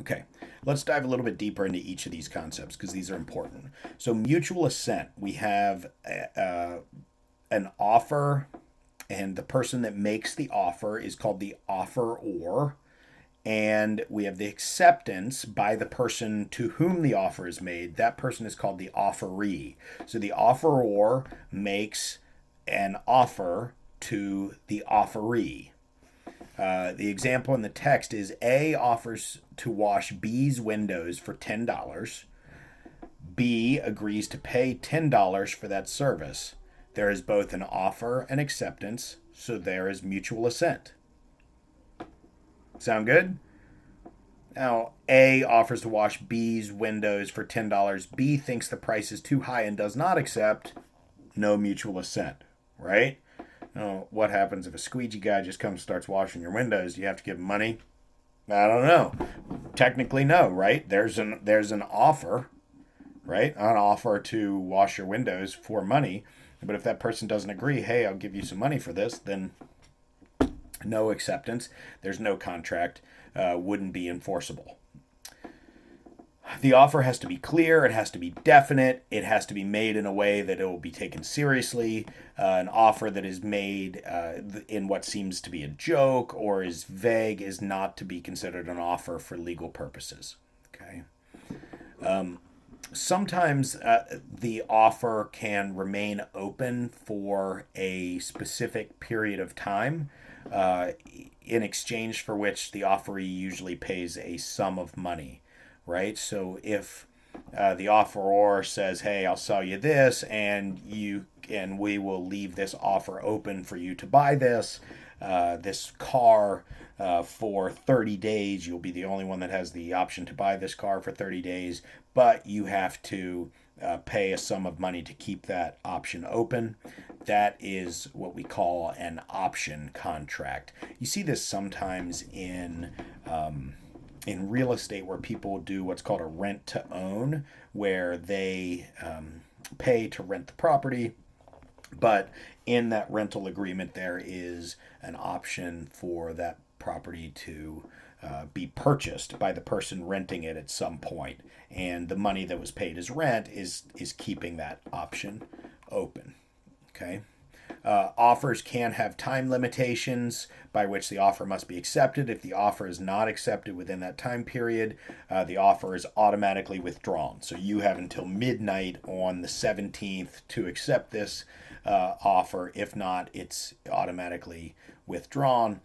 Okay, let's dive a little bit deeper into each of these concepts because these are important. So, mutual assent, we have an offer, and the person that makes the offer is called the offeror. And we have the acceptance by the person to whom the offer is made. That person is called the offeree. So, the offeror makes an offer to the offeree. The example in the text is A offers to wash B's windows for $10. B agrees to pay $10 for that service. There is both an offer and acceptance, so there is mutual assent. Sound good? Now, A offers to wash B's windows for $10. B thinks the price is too high and does not accept. No mutual assent, right? Now, what happens if a squeegee guy just comes and starts washing your windows? Do you have to give him money? I don't know. Technically, no, right? There's an offer, right? An offer to wash your windows for money. But if that person doesn't agree, hey, I'll give you some money for this, then no acceptance. There's no contract. Wouldn't be enforceable. The offer has to be clear, it has to be definite, it has to be made in a way that it will be taken seriously. An offer that is made in what seems to be a joke or is vague is not to be considered an offer for legal purposes. Okay. Sometimes the offer can remain open for a specific period of time, uh, in exchange for which the offeree usually pays a sum of money, right? So if the offeror says, "Hey, I'll sell you this, and we will leave this offer open for you to buy this car for 30 days. You'll be the only one that has the option to buy this car for 30 days, but you have to pay a sum of money to keep that option open." That is what we call an option contract. You see this sometimes in real estate where people do what's called a rent to own, where they pay to rent the property, but in that rental agreement, there is an option for that property to be purchased by the person renting it at some point, and the money that was paid as rent is keeping that option open. Okay. Offers can have time limitations by which the offer must be accepted. If the offer is not accepted within that time period, the offer is automatically withdrawn. So you have until midnight on the 17th to accept this offer. If not, it's automatically withdrawn.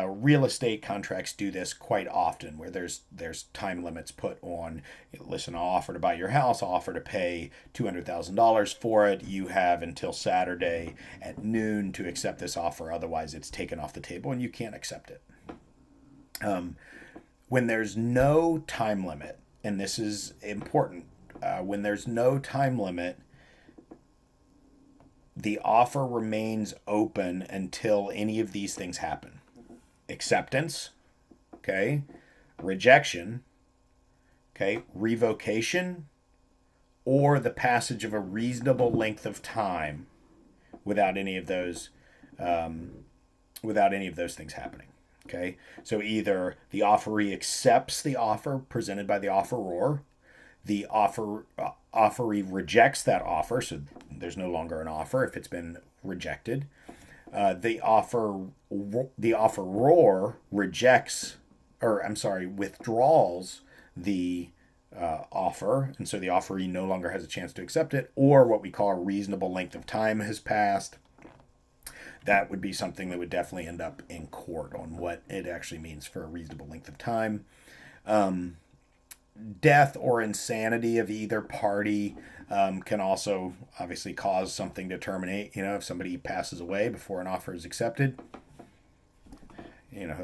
Real estate contracts do this quite often, where there's time limits put on. Listen, I'll offer to buy your house. I'll offer to pay $200,000 for it. You have until Saturday at noon to accept this offer. Otherwise, it's taken off the table and you can't accept it. When there's no time limit, and this is important, when there's no time limit, the offer remains open until any of these things happen: acceptance, okay, rejection, okay, revocation, or the passage of a reasonable length of time without any of those without any of those things happening. Okay, so either the offeree accepts the offer presented by the offeror, the offeree rejects that offer, so there's no longer an offer if it's been rejected. The offeror rejects, or I'm sorry, withdraws the offer, and so the offeree no longer has a chance to accept it, or what we call a reasonable length of time has passed. That would be something that would definitely end up in court on what it actually means for a reasonable length of time. Death or insanity of either party can also obviously cause something to terminate. If somebody passes away before an offer is accepted,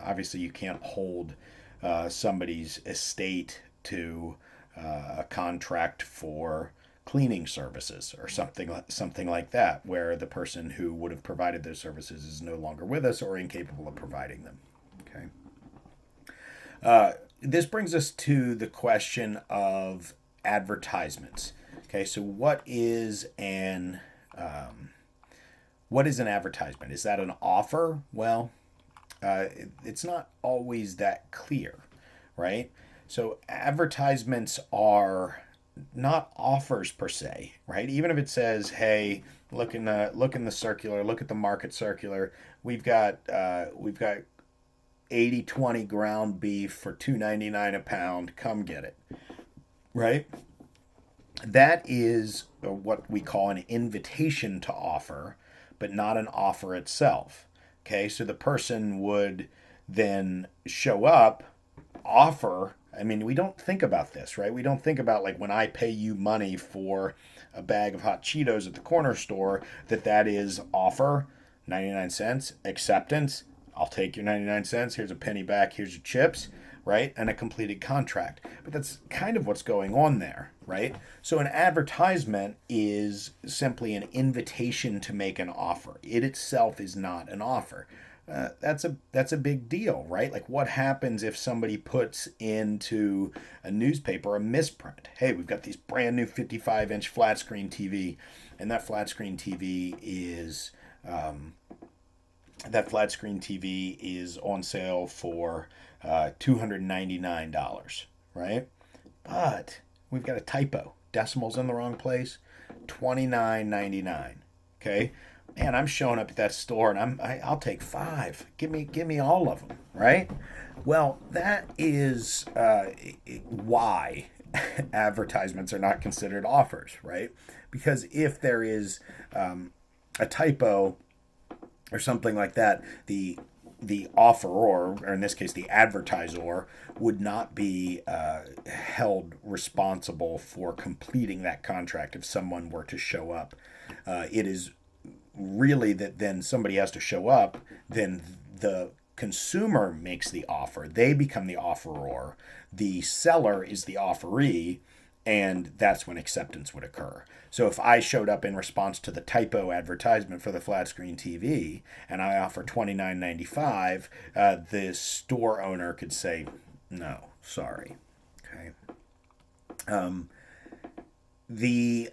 obviously you can't hold somebody's estate to a contract for cleaning services or something like that, where the person who would have provided those services is no longer with us or incapable of providing them. Okay. This brings us to the question of advertisements. Okay, so what is an advertisement? Is that an offer? Well, it's not always that clear, right? So advertisements are not offers per se, right? Even if it says, "Hey, look in the circular, look at the market circular. We've got 80/20 ground beef for 2.99 a pound. Come get it." Right? That is what we call an invitation to offer, but not an offer itself. Okay, so the person would then show up, offer. I mean, we don't think about this, right? We don't think about like when I pay you money for a bag of hot Cheetos at the corner store, that is offer, 99 cents, acceptance. I'll take your 99 cents. Here's a penny back. Here's your chips, right? And a completed contract. But that's kind of what's going on there, right? So an advertisement is simply an invitation to make an offer. It itself is not an offer. That's a big deal, right? Like, what happens if somebody puts into a newspaper a misprint? Hey, we've got these brand new 55-inch flat screen TV, and that flat screen TV is on sale for $299, right? But we've got a typo, decimals in the wrong place, $29.99. Okay, man, I'm showing up at that store and I'll take five. Give me all of them, right? Well, that is why advertisements are not considered offers, right? Because if there is a typo or something like that, the offeror, or in this case the advertiser, would not be held responsible for completing that contract if someone were to show up. It is really that then somebody has to show up, then the consumer makes the offer. They become the offeror. The seller is the offeree, and that's when acceptance would occur. So if I showed up in response to the typo advertisement for the flat screen TV and I offer $29.95, the store owner could say, "No, sorry." Okay. The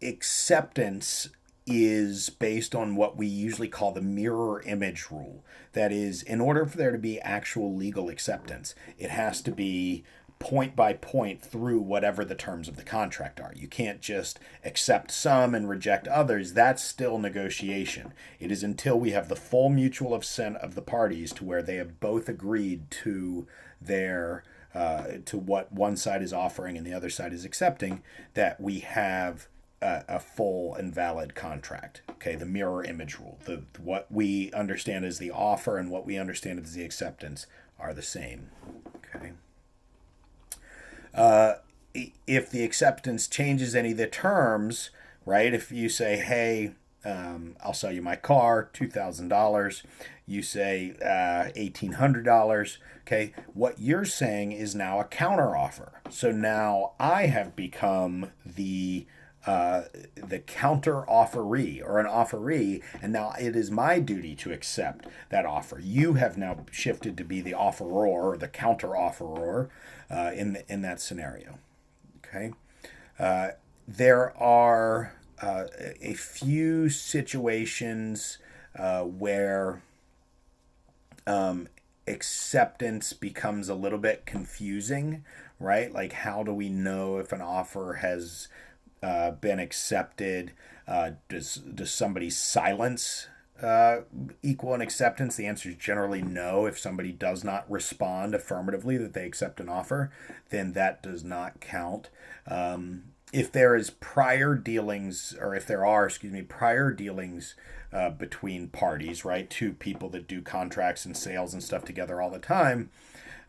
acceptance is based on what we usually call the mirror image rule. That is, in order for there to be actual legal acceptance, it has to be point by point through whatever the terms of the contract are. You can't just accept some and reject others. That's still negotiation. It is until we have the full mutual assent of the parties to where they have both agreed to their to what one side is offering and the other side is accepting, that we have a full and valid contract. Okay, the mirror image rule. What we understand as the offer and what we understand as the acceptance are the same. Okay. If the acceptance changes any of the terms, right? If you say, "Hey, I'll sell you my car, $2,000," you say $1,800. Okay, what you're saying is now a counter offer. So now I have become the counter offeree or an offeree, and now it is my duty to accept that offer. You have now shifted to be the offeror or the counter offeror in that scenario. Okay, there are a few situations where acceptance becomes a little bit confusing, right? Like, how do we know if an offer has been accepted? Does somebody's silence equal an acceptance? The answer is generally no. If somebody does not respond affirmatively that they accept an offer, then that does not count. If there is prior dealings, or if there are, prior dealings between parties, right? Two people that do contracts and sales and stuff together all the time,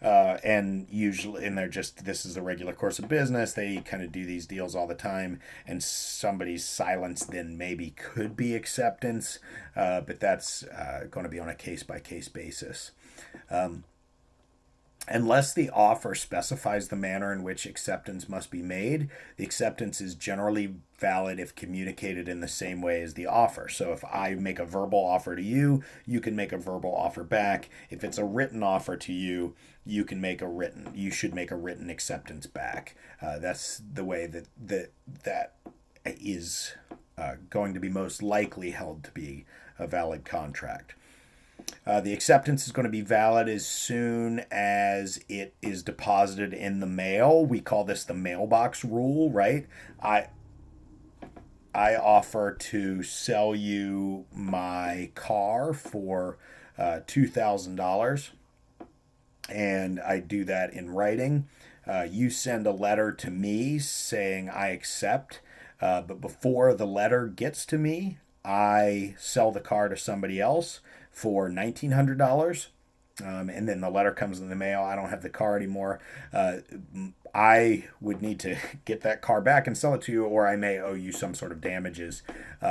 and they're just, this is the regular course of business. They kind of do these deals all the time, and somebody's silence then maybe could be acceptance, but that's going to be on a case by case basis. Unless the offer specifies the manner in which acceptance must be made, the acceptance is generally valid if communicated in the same way as the offer. So if I make a verbal offer to you, you can make a verbal offer back. If it's a written offer to you, you should make a written acceptance back. That's the way that is going to be most likely held to be a valid contract. The acceptance is going to be valid as soon as it is deposited in the mail. We call this the mailbox rule, right? I I offer to sell you my car for $2,000, and I do that in writing. You send a letter to me saying I accept, but before the letter gets to me, I sell the car to somebody else for $1,900. And then the letter comes in the mail. I don't have the car anymore. Uh, I would need to get that car back and sell it to you, or I may owe you some sort of damages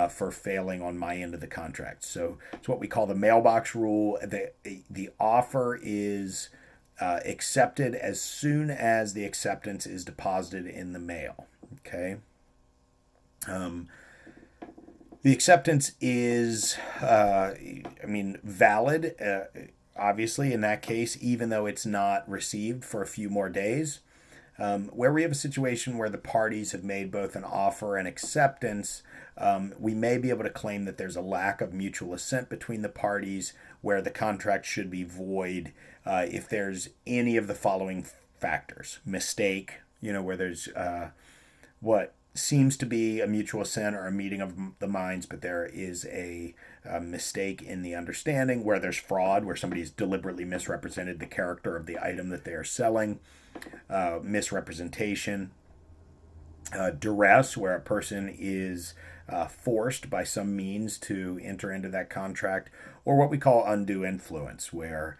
for failing on my end of the contract. So it's what we call the mailbox rule. The offer is accepted as soon as the acceptance is deposited in the mail. Okay. Um, the acceptance is, valid. Obviously, in that case, even though it's not received for a few more days. Where we have a situation where the parties have made both an offer and acceptance, we may be able to claim that there's a lack of mutual assent between the parties, where the contract should be void if there's any of the following factors: mistake, where there's what seems to be a mutual assent or a meeting of the minds, but there is a mistake in the understanding; where there's fraud, where somebody's deliberately misrepresented the character of the item that they are selling; misrepresentation; duress, where a person is forced by some means to enter into that contract; or what we call undue influence, where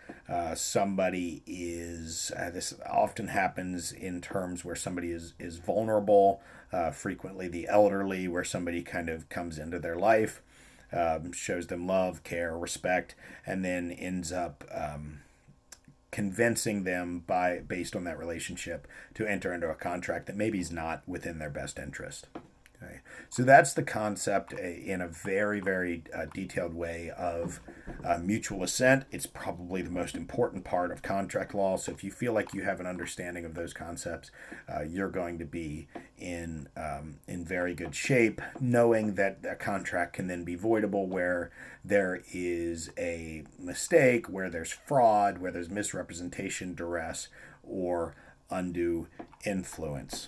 somebody is, this often happens in terms where somebody is vulnerable, frequently the elderly, where somebody kind of comes into their life, shows them love, care, respect, and then ends up convincing them based on that relationship to enter into a contract that maybe is not within their best interest. Okay. So that's the concept in a very, very detailed way of mutual assent. It's probably the most important part of contract law. So if you feel like you have an understanding of those concepts, you're going to be in very good shape, knowing that a contract can then be voidable where there is a mistake, where there's fraud, where there's misrepresentation, duress, or undue influence.